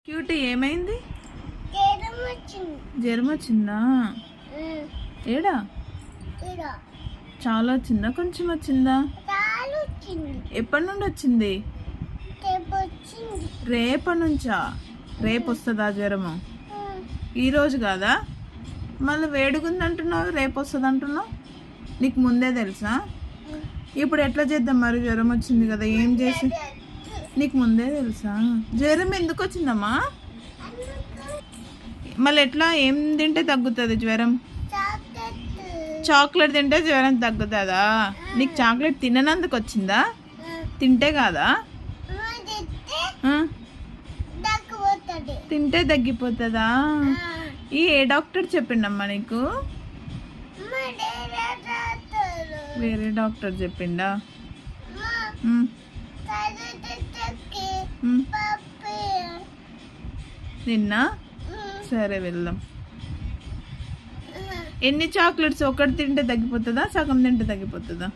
Cutie ఏమైంది? జ్వరం వచ్చిందా? ఏడా చాలా వచ్చిందా కొంచెం వచ్చిందా? ఎప్పటి నుండి వచ్చింది? రేపటి నుంచా? రేపు వస్తుందా జ్వరము? ఈరోజు కాదా? మళ్ళీ వేడిగుంది అంటున్నావు, రేపు వస్తుంది అంటున్నావు. నీకు ముందే తెలుసా? ఇప్పుడు ఎట్లా చేద్దాం మరి? జ్వరం వచ్చింది కదా, ఏం చేసి? నీకు ముందే తెలుసా? జ్వరం ఎందుకు వచ్చిందమ్మా? మళ్ళీ ఎట్లా? ఏం తింటే తగ్గుతుంది జ్వరం? చాక్లెట్ తింటే జ్వరం తగ్గుతుందా? నీకు చాక్లెట్ తిననందుకు వచ్చిందా? తింటే కాదా? తింటే తగ్గిపోతుందా? ఏ డాక్టర్ చెప్పిండమ్మా నీకు? వేరే డాక్టర్ చెప్పిండా? నిన్న సరే వెళ్దాం. ఎన్ని చాక్లెట్స్? ఒకటి తింటే తగ్గిపోతుందా, సగం తింటే తగ్గిపోతుందా?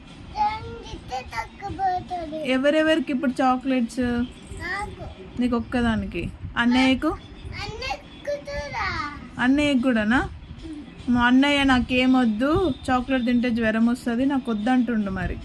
ఎవరెవరికి ఇప్పుడు చాక్లెట్స్? నీకు ఒక్కదానికి. అన్నయ్యకు? అన్నయ్యకు కూడానా? మా అన్నయ్య నాకేమొద్దు, చాక్లెట్ తింటే జ్వరం వస్తుంది, నాకు వద్దంటుండు మరి.